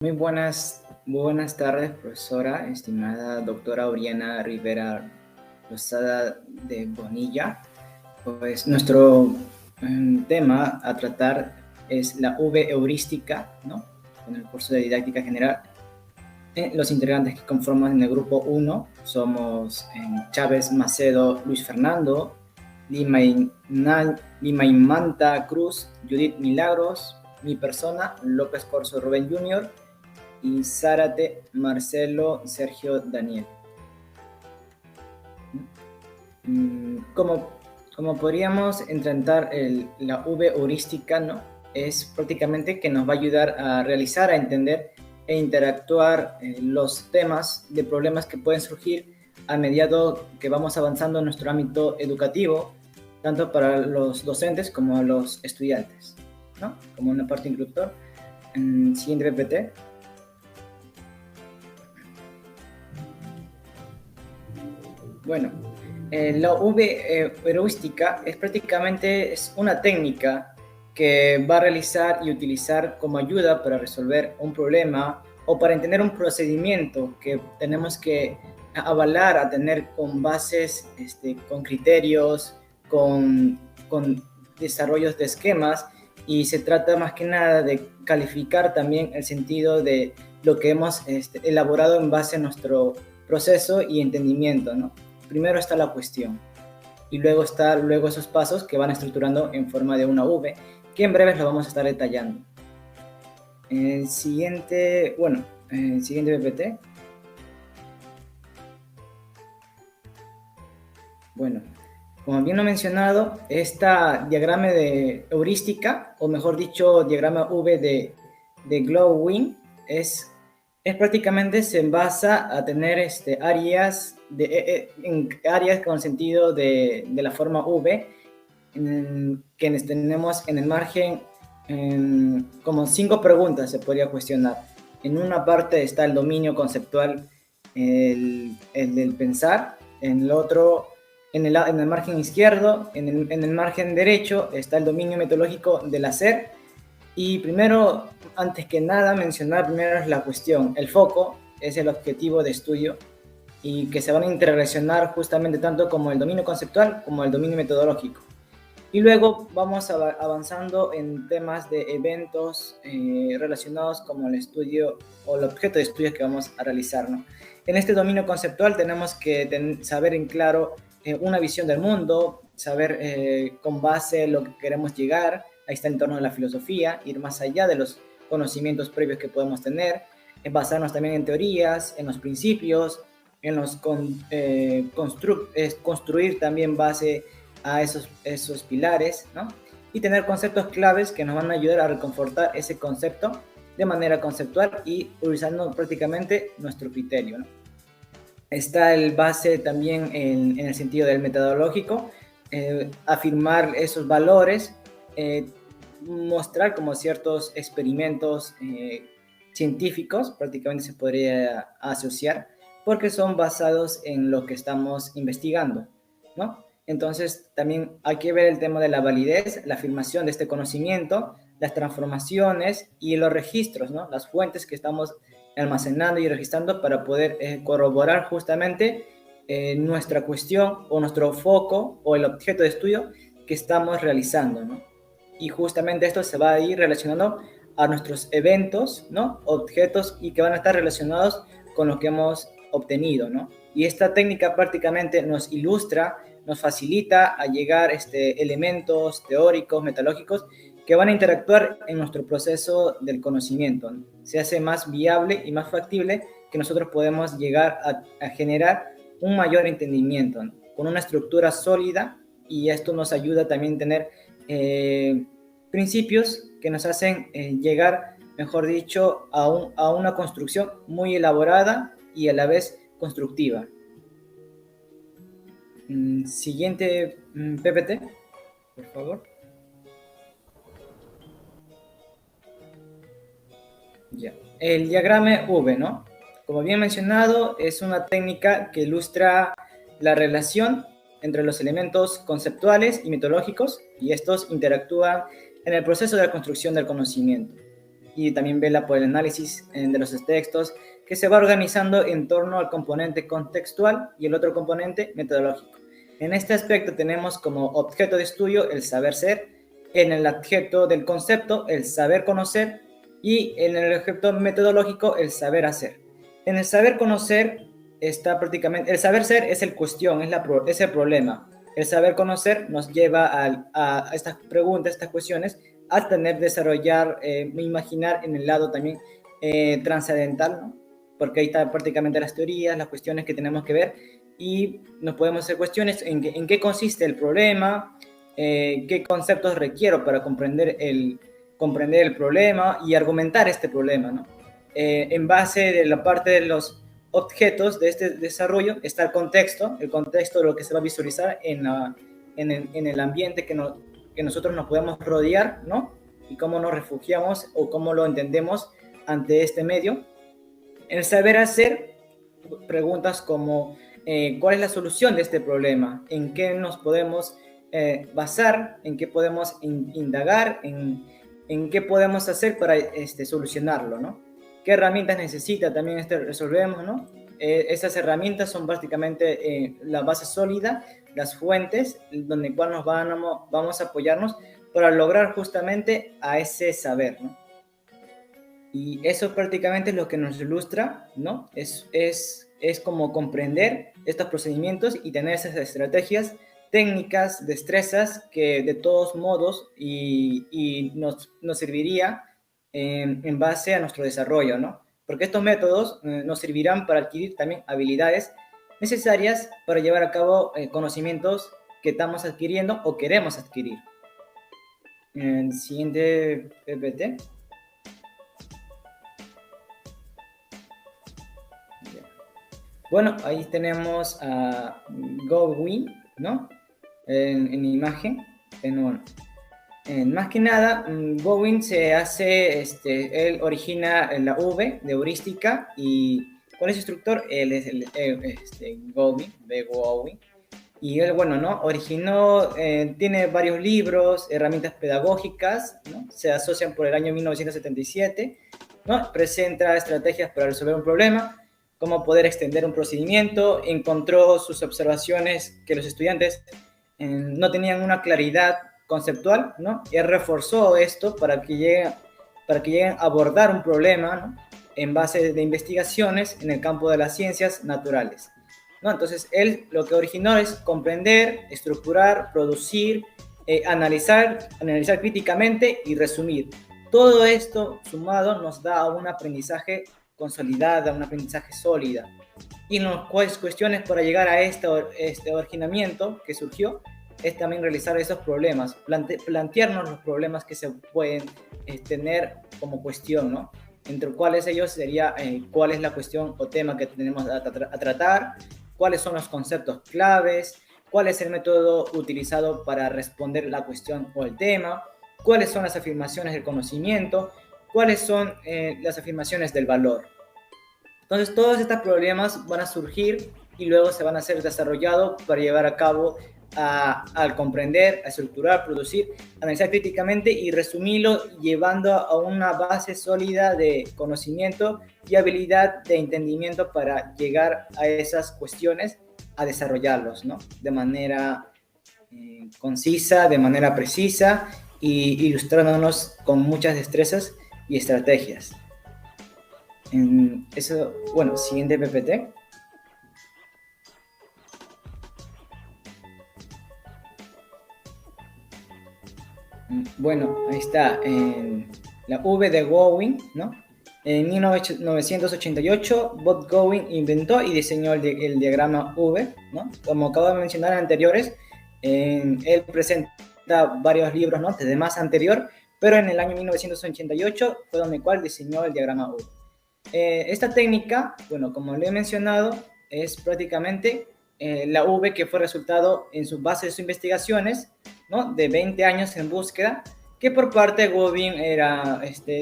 Muy buenas tardes, profesora, estimada doctora Oriana Rivera Lozada de Bonilla. Pues nuestro tema a tratar es la V heurística, ¿no? En el curso de didáctica general. Los integrantes que conforman el grupo 1 somos Chávez Macedo Luis Fernando, Limaimanta Cruz, Judith Milagros, mi persona, López Corso Rubén Jr., y Zárate, Marcelo, Sergio, Daniel. Como podríamos intentar la V heurística, ¿no? Es prácticamente que nos va a ayudar a realizar, a entender e interactuar los temas de problemas que pueden surgir a medida que vamos avanzando en nuestro ámbito educativo, tanto para los docentes como los estudiantes, ¿no? Como una parte introductoria. Siguiente PPT. Bueno, la V heurística es prácticamente una técnica que va a realizar y utilizar como ayuda para resolver un problema o para entender un procedimiento que tenemos que avalar a tener con bases, con criterios, con desarrollos de esquemas, y se trata más que nada de calificar también el sentido de lo que hemos elaborado en base a nuestro proceso y entendimiento, ¿no? Primero está la cuestión y luego esos pasos que van estructurando en forma de una V, que en breves lo vamos a estar detallando. Siguiente PPT. Bueno, como bien lo he mencionado, esta diagrama de heurística, o mejor dicho, diagrama V de Glowing, es prácticamente se basa a tener áreas con sentido de la forma V, que tenemos en el margen como 5 preguntas se podría cuestionar. En una parte está el dominio conceptual, el del pensar. En el otro, en el margen izquierdo, en el margen derecho está el dominio metodológico del hacer. Y primero, antes que nada, mencionar primero es la cuestión. El foco es el objetivo de estudio y que se van a interrelacionar justamente tanto como el dominio conceptual como el dominio metodológico. Y luego vamos avanzando en temas de eventos relacionados como el estudio o el objeto de estudio que vamos a realizar, ¿no? En este dominio conceptual tenemos que saber en claro una visión del mundo, saber con base en lo que queremos llegar. Ahí está el entorno de la filosofía, ir más allá de los conocimientos previos que podemos tener, basarnos también en teorías, en los principios, en los construir también base a esos pilares, ¿no? Y tener conceptos claves que nos van a ayudar a reconfortar ese concepto de manera conceptual y utilizando prácticamente nuestro criterio, ¿no? Está el base también en el sentido del metodológico, afirmar esos valores, mostrar como ciertos experimentos científicos, prácticamente se podría asociar, porque son basados en lo que estamos investigando, ¿no? Entonces, también hay que ver el tema de la validez, la afirmación de este conocimiento, las transformaciones y los registros, ¿no? Las fuentes que estamos almacenando y registrando para poder corroborar justamente nuestra cuestión o nuestro foco o el objeto de estudio que estamos realizando, ¿no? Y justamente esto se va a ir relacionando a nuestros eventos, ¿no? Objetos y que van a estar relacionados con lo que hemos obtenido, ¿no? Y esta técnica prácticamente nos ilustra, nos facilita a llegar elementos teóricos, metodológicos que van a interactuar en nuestro proceso del conocimiento, ¿no? Se hace más viable y más factible que nosotros podemos llegar a generar un mayor entendimiento, ¿no? Con una estructura sólida, y esto nos ayuda también a tener principios que nos hacen llegar, mejor dicho, a una construcción muy elaborada y a la vez constructiva. Siguiente PPT, por favor. Ya. El diagrama V, ¿no? Como bien mencionado, es una técnica que ilustra la relación entre los elementos conceptuales y metodológicos, y estos interactúan en el proceso de la construcción del conocimiento. y también vela por el análisis de los textos, que se va organizando en torno al componente contextual y el otro componente metodológico. En este aspecto tenemos como objeto de estudio el saber ser, en el objeto del concepto el saber conocer y en el objeto metodológico el saber hacer. En el saber conocer está prácticamente, el saber ser es el cuestión, es el problema. El saber conocer nos lleva a estas preguntas, estas cuestiones, a tener, desarrollar, imaginar en el lado también trascendental, ¿no? Porque ahí está prácticamente las teorías, las cuestiones que tenemos que ver y nos podemos hacer cuestiones en qué consiste el problema, qué conceptos requiero para comprender el problema y argumentar este problema, ¿no? En base de la parte de los objetos de este desarrollo está el contexto de lo que se va a visualizar en el ambiente que nosotros nos podemos rodear, ¿no? Y cómo nos refugiamos o cómo lo entendemos ante este medio. El saber hacer, preguntas como ¿cuál es la solución de este problema? ¿En qué nos podemos basar? ¿En qué podemos indagar? ¿En qué podemos hacer para solucionarlo, ¿no? ¿Qué herramientas necesita también resolvemos, ¿no? Esas herramientas son básicamente la base sólida, las fuentes, donde cual vamos a apoyarnos para lograr justamente a ese saber, ¿no? Y eso prácticamente es lo que nos ilustra, ¿no? Es como comprender estos procedimientos y tener esas estrategias, técnicas, destrezas que de todos modos y nos serviría en base a nuestro desarrollo, ¿no? Porque estos métodos nos servirán para adquirir también habilidades necesarias para llevar a cabo conocimientos que estamos adquiriendo o queremos adquirir. El siguiente PPT. Bueno, ahí tenemos a Godwin, ¿no? En imagen. Más que nada, Godwin se hace, él origina la V de heurística y ¿cuál es su instructor? Él es Godwin, B. Godwin. Y él, bueno, ¿no? Originó, tiene varios libros, herramientas pedagógicas, ¿no? Se asocian por el año 1977, ¿no? Presenta estrategias para resolver un problema, cómo poder extender un procedimiento, encontró sus observaciones que los estudiantes no tenían una claridad conceptual, ¿no? Y él reforzó esto para que lleguen a abordar un problema, ¿no? En base de investigaciones en el campo de las ciencias naturales, ¿no? Entonces, él lo que originó es comprender, estructurar, producir, analizar críticamente y resumir. Todo esto sumado nos da un aprendizaje consolidada, un aprendizaje sólida. Y las cuestiones para llegar a este originamiento que surgió es también realizar esos problemas, plantearnos los problemas que se pueden tener como cuestión, ¿no? Entre cuáles ellos sería cuál es la cuestión o tema que tenemos a tratar, cuáles son los conceptos claves, cuál es el método utilizado para responder la cuestión o el tema, cuáles son las afirmaciones del conocimiento, cuáles son las afirmaciones del valor. Entonces, todos estos problemas van a surgir y luego se van a ser desarrollados para llevar a cabo al comprender, a estructurar, producir, analizar críticamente y resumirlo llevando a una base sólida de conocimiento y habilidad de entendimiento para llegar a esas cuestiones, a desarrollarlos, ¿no? De manera concisa, de manera precisa y ilustrándonos con muchas destrezas y estrategias. Eso, bueno, siguiente PPT. Bueno, ahí está, la V de Godwin, ¿no? En 1988, Bob Godwin inventó y diseñó el diagrama V, ¿no? Como acabo de mencionar anteriores, él presenta varios libros, ¿no? Desde más anterior, pero en el año 1988 fue donde cual diseñó el diagrama V. Esta técnica, bueno, como le he mencionado, es prácticamente la V que fue resultado en su base de sus investigaciones, ¿no? De 20 años en búsqueda, que por parte de Godwin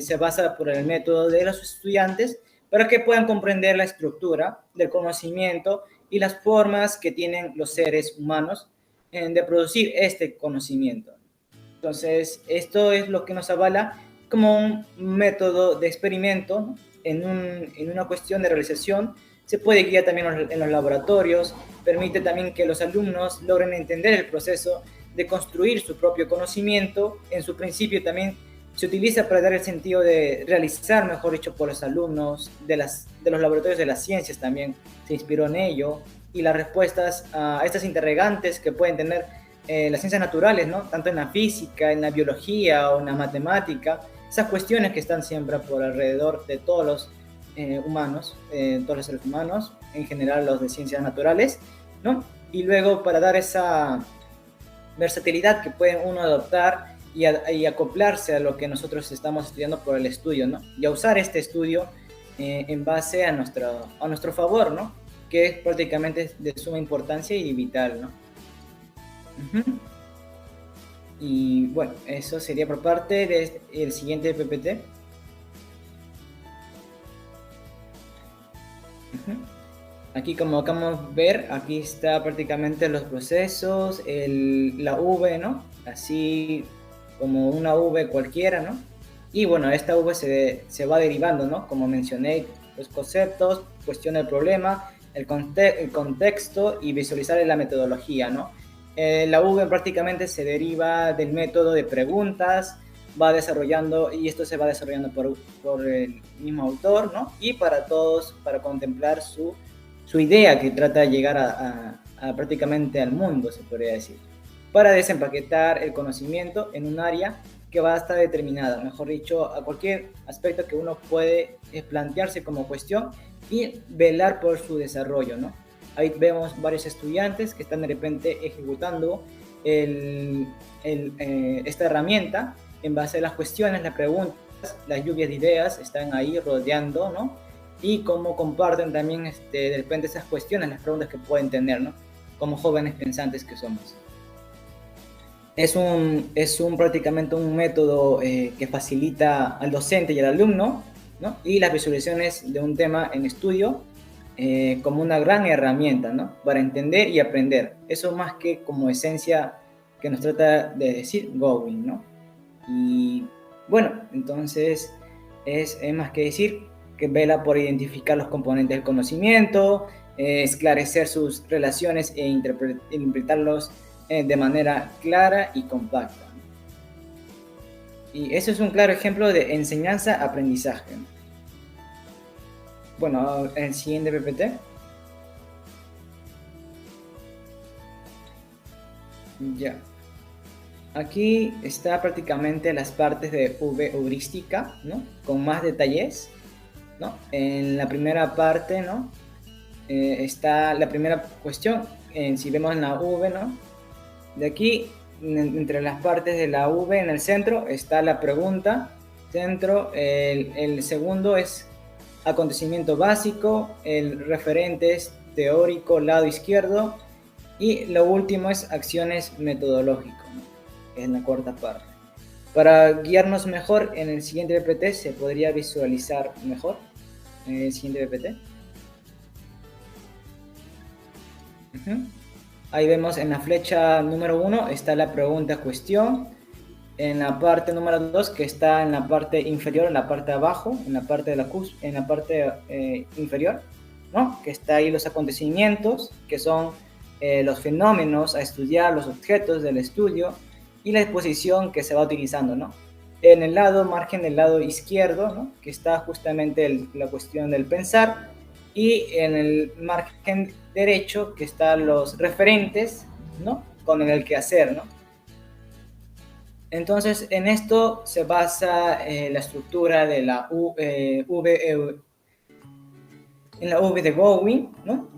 se basa por el método de los estudiantes para que puedan comprender la estructura del conocimiento y las formas que tienen los seres humanos de producir este conocimiento. Entonces, esto es lo que nos avala como un método de experimento, ¿no? En una cuestión de realización. Se puede guiar también en los laboratorios, permite también que los alumnos logren entender el proceso de construir su propio conocimiento. En su principio también se utiliza para dar el sentido de realizar, mejor dicho, por los alumnos de los laboratorios de las ciencias también se inspiró en ello, y las respuestas a estas interrogantes que pueden tener las ciencias naturales, ¿no? Tanto en la física, en la biología o en la matemática, esas cuestiones que están siempre por alrededor de todos los humanos, todos los seres humanos, en general los de ciencias naturales, ¿no? Y luego para dar esa versatilidad que puede uno adoptar y acoplarse a lo que nosotros estamos estudiando por el estudio, ¿no? Y a usar este estudio en base a nuestro favor, ¿no? Que es prácticamente de suma importancia y vital, ¿no? Uh-huh. Y bueno, eso sería por parte del siguiente PPT. Uh-huh. Aquí como acabamos de ver, aquí está prácticamente los procesos, la V, ¿no? Así como una V cualquiera, ¿no? Y bueno, esta V se va derivando, ¿no? Como mencioné, los conceptos, cuestiona el problema, el contexto y visualizar la metodología, ¿no? La V prácticamente se deriva del método de preguntas, va desarrollando, y esto se va desarrollando por el mismo autor, ¿no? Y para todos, para contemplar su idea que trata de llegar a prácticamente al mundo, se podría decir, para desempaquetar el conocimiento en un área que va a estar determinada, mejor dicho, a cualquier aspecto que uno puede plantearse como cuestión y velar por su desarrollo, ¿no? Ahí vemos varios estudiantes que están de repente ejecutando esta herramienta en base a las cuestiones, las preguntas, las lluvias de ideas están ahí rodeando, ¿no? Y cómo comparten también de repente esas cuestiones, las preguntas que pueden tener, ¿no? Como jóvenes pensantes que somos. Es prácticamente un método que facilita al docente y al alumno, ¿no? Y las visualizaciones de un tema en estudio como una gran herramienta, ¿no? Para entender y aprender. Eso más que como esencia que nos trata de decir Gowing, ¿no? Y bueno, entonces es más que decir que vela por identificar los componentes del conocimiento, esclarecer sus relaciones e interpretarlos de manera clara y compacta. Y eso es un claro ejemplo de enseñanza-aprendizaje. Bueno, el siguiente PPT. Ya. Aquí está prácticamente las partes de V heurística, ¿no? Con más detalles, ¿no? En la primera parte, ¿no? Está la primera cuestión, si vemos en la V, ¿no? De aquí, entre las partes de la V en el centro, está la pregunta, centro, el segundo es acontecimiento básico, el referente es teórico, lado izquierdo, y lo último es acciones metodológicas, ¿no? En la cuarta parte. Para guiarnos mejor en el siguiente PPT se podría visualizar mejor en el siguiente PPT. Ahí vemos en la flecha número 1 está la pregunta cuestión, en la parte número 2 que está en la parte inferior, en la parte de abajo, en la parte inferior, ¿no? Que está ahí los acontecimientos, que son los fenómenos a estudiar, los objetos del estudio y la exposición que se va utilizando, ¿no? En el margen del lado izquierdo, ¿no? Que está justamente la cuestión del pensar, y en el margen derecho que están los referentes, ¿no? Con el quehacer, ¿no? Entonces, en esto se basa la estructura de la V de Gowing, ¿no?